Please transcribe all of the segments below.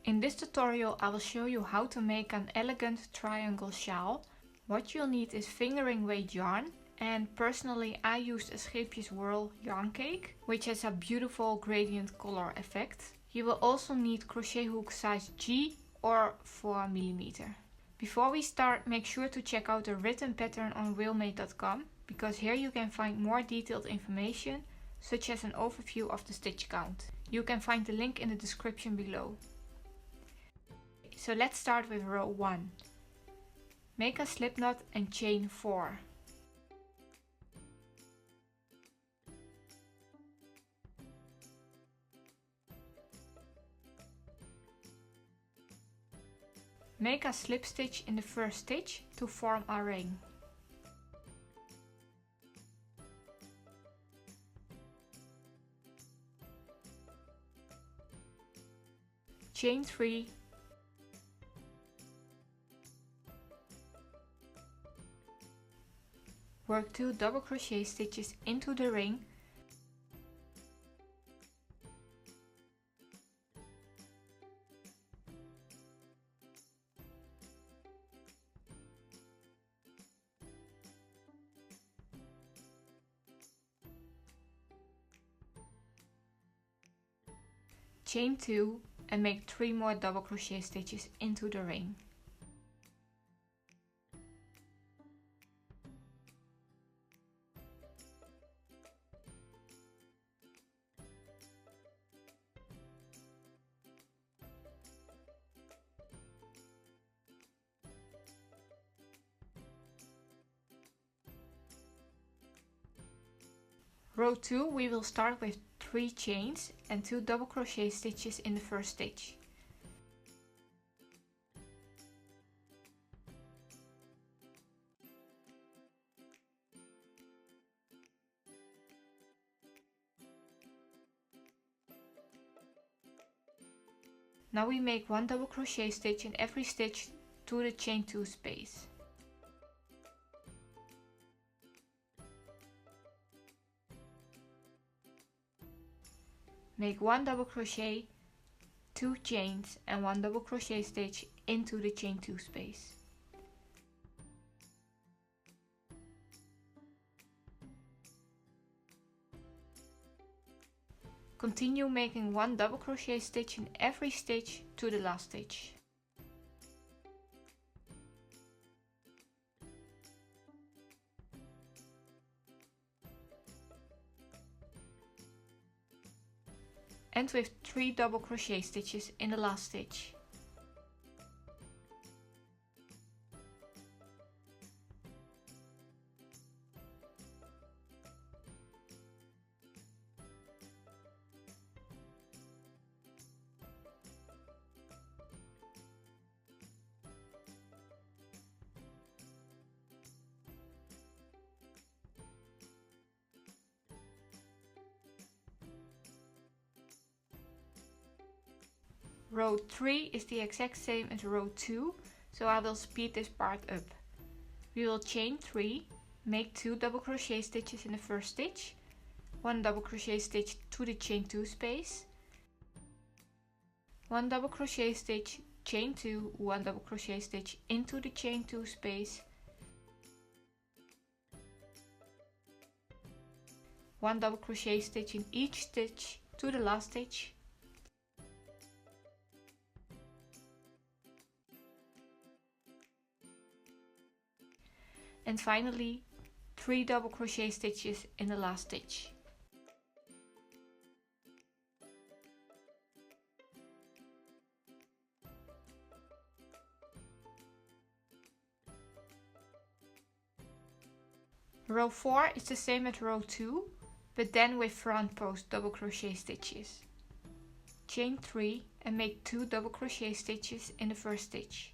In this tutorial I will show you how to make an elegant triangle shawl. What you'll need is fingering weight yarn, and personally I used a Scheepjes Whirl yarn cake, which has a beautiful gradient color effect. You will also need crochet hook size G or 4mm. Before we start, make sure to check out the written pattern on wheelmate.com, because here you can find more detailed information, such as an overview of the stitch count. You can find the link in the description below. So let's start with row 1. Make a slip knot and chain 4. Make a slip stitch in the first stitch to form a ring. Chain 3. Work 2 double crochet stitches into the ring. Chain 2 and make 3 more double crochet stitches into the ring. Row 2 we will start with 3 chains and 2 double crochet stitches in the first stitch. Now we make 1 double crochet stitch in every stitch to the chain 2 space. Make 1 double crochet, 2 chains and 1 double crochet stitch into the chain 2 space. Continue making 1 double crochet stitch in every stitch to the last stitch. End with 3 double crochet stitches in the last stitch. Row 3 is the exact same as row 2, so I will speed this part up. We will chain 3, make 2 double crochet stitches in the first stitch, 1 double crochet stitch to the chain 2 space, 1 double crochet stitch, chain 2, 1 double crochet stitch into the chain 2 space, 1 double crochet stitch in each stitch to the last stitch, and finally 3 double crochet stitches in the last stitch. Row 4 is the same as row 2, but then with front post double crochet stitches. Chain 3 and make 2 double crochet stitches in the first stitch.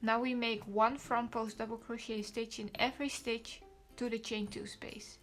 Now we make 1 front post double crochet stitch in every stitch to the chain 2 space.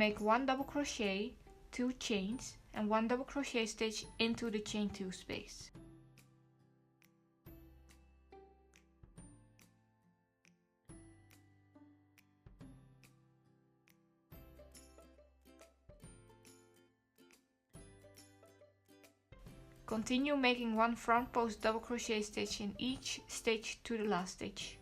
make 1 double crochet, 2 chains and 1 double crochet stitch into the chain 2 space. Continue making 1 front post double crochet stitch in each stitch to the last stitch.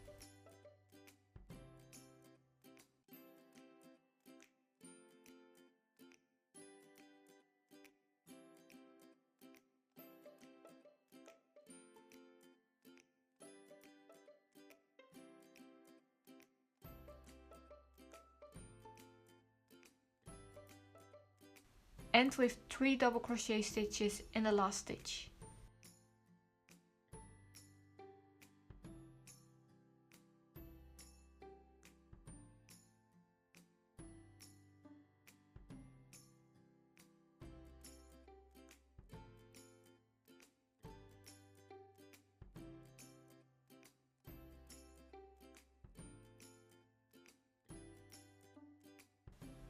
End with 3 double crochet stitches in the last stitch.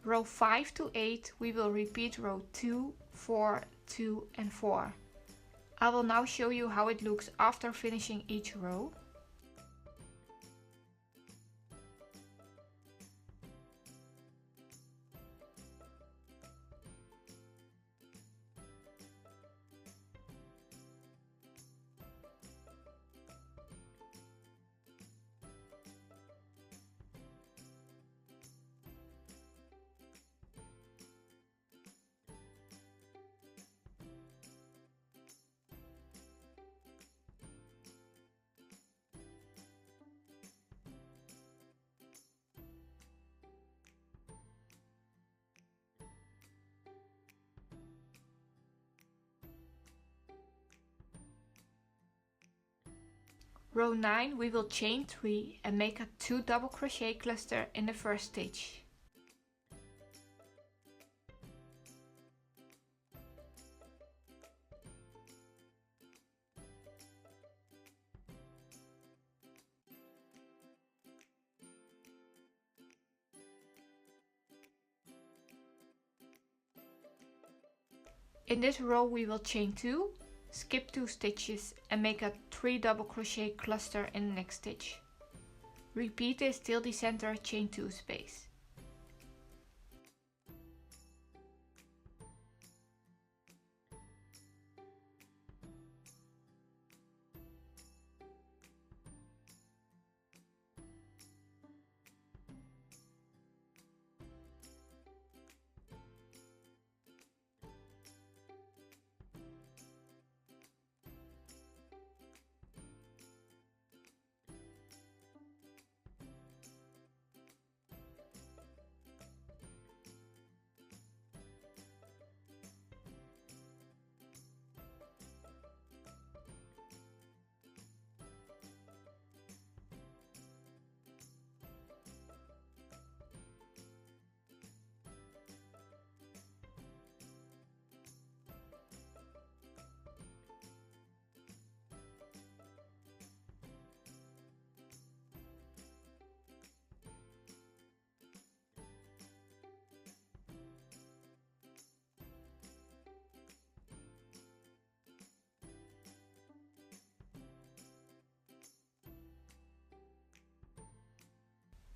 Row 5 to 8 we will repeat row 2, 4, 2 and 4. I will now show you how it looks after finishing each row. Row 9 we will chain 3 and make a 2 double crochet cluster in the first stitch. In this row we will chain 2, skip 2 stitches and make a 3 double crochet cluster in the next stitch. Repeat this till the center chain 2 space.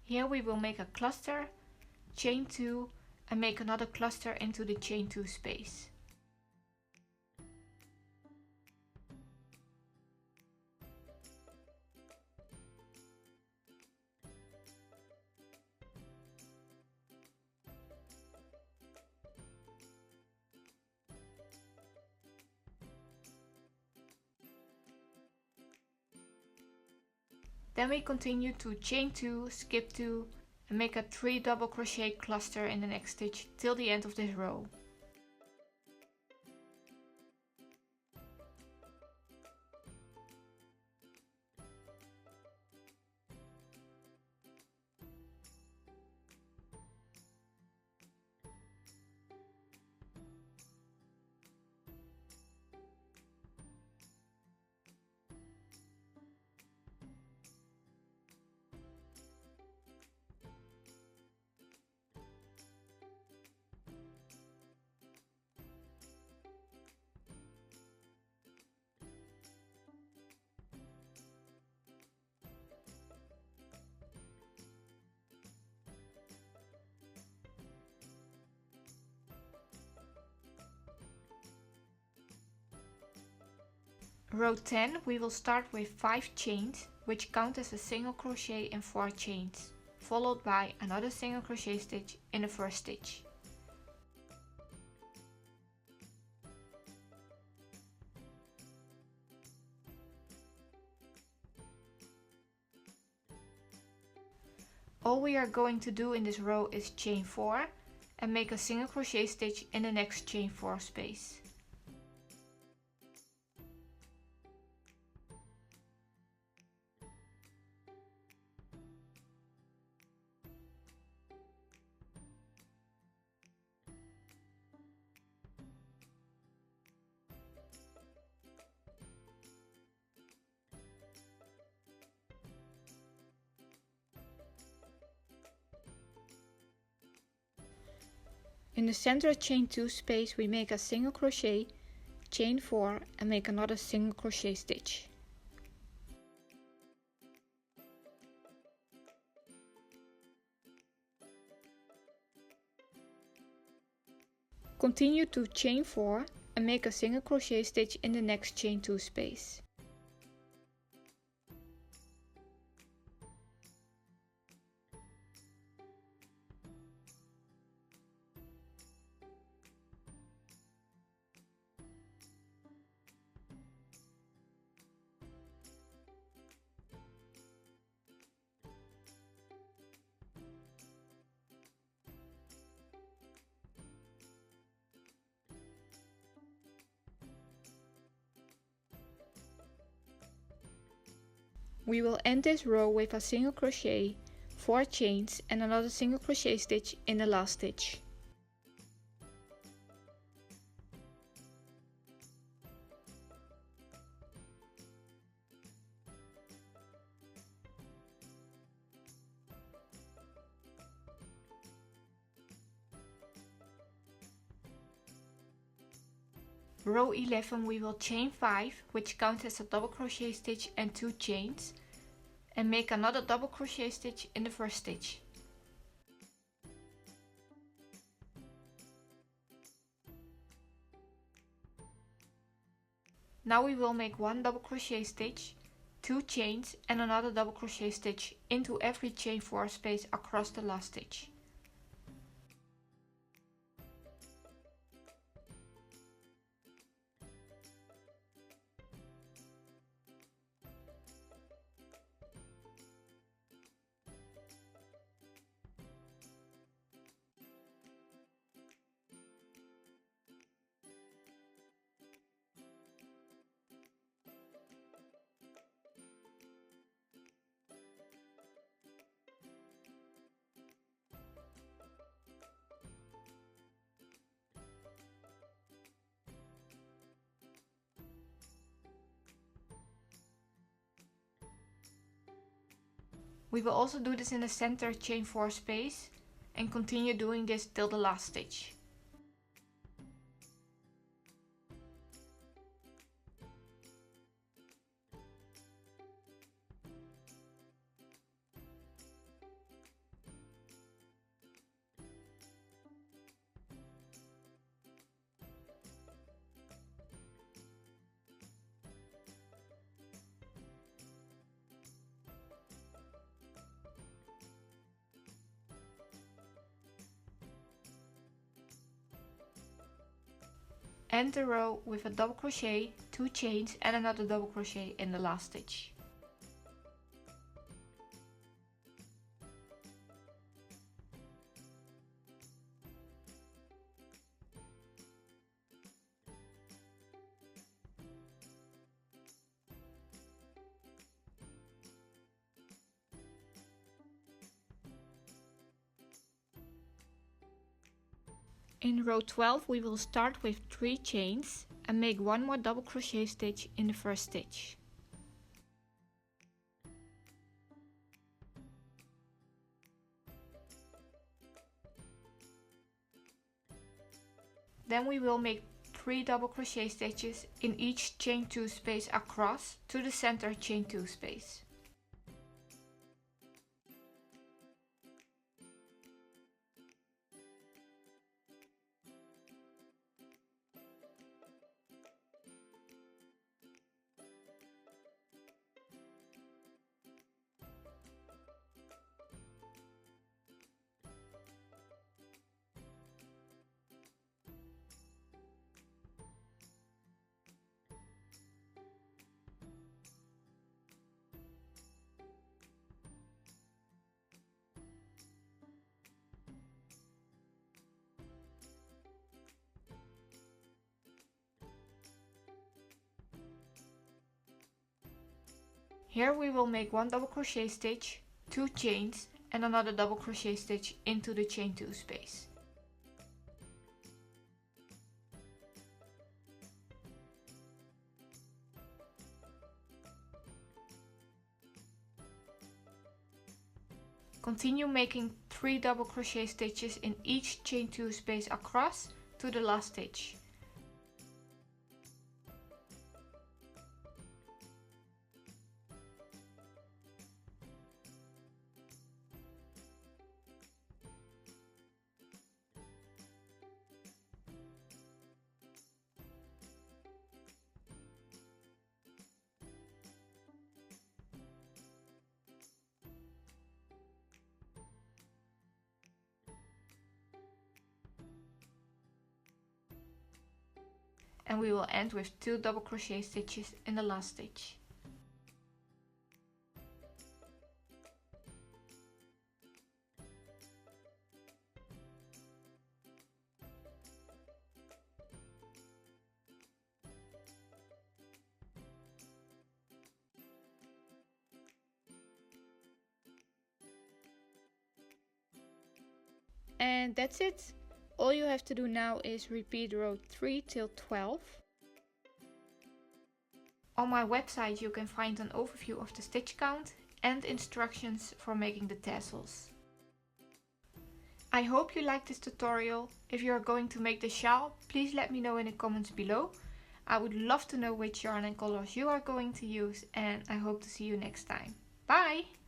Here we will make a cluster, chain 2 and make another cluster into the chain 2 space. Then we continue to chain 2, skip 2 and make a 3 double crochet cluster in the next stitch till the end of this row. Row 10 we will start with 5 chains, which count as a single crochet and 4 chains, followed by another single crochet stitch in the first stitch. All we are going to do in this row is chain 4 and make a single crochet stitch in the next chain 4 space. In the center chain 2 space we make a single crochet, chain 4 and make another single crochet stitch. Continue to chain 4 and make a single crochet stitch in the next chain 2 space. We will end this row with a single crochet, 4 chains and another single crochet stitch in the last stitch. Row 11 we will chain 5, which counts as a double crochet stitch and 2 chains, and make another double crochet stitch in the first stitch. Now we will make 1 double crochet stitch, 2 chains and another double crochet stitch into every chain 4 space across the last stitch. We will also do this in the center chain 4 space and continue doing this till the last stitch. End the row with a double crochet, 2 chains and another double crochet in the last stitch. In row 12 we will start with 3 chains and make 1 more double crochet stitch in the first stitch. Then we will make 3 double crochet stitches in each chain 2 space across to the center chain 2 space. Here we will make 1 double crochet stitch, 2 chains and another double crochet stitch into the chain 2 space. Continue making 3 double crochet stitches in each chain 2 space across to the last stitch. And we will end with 2 double crochet stitches in the last stitch. And that's it. All you have to do now is repeat row 3 till 12. On my website you can find an overview of the stitch count and instructions for making the tassels. I hope you liked this tutorial. If you are going to make the shawl, please let me know in the comments below. I would love to know which yarn and colors you are going to use, and I hope to see you next time. Bye!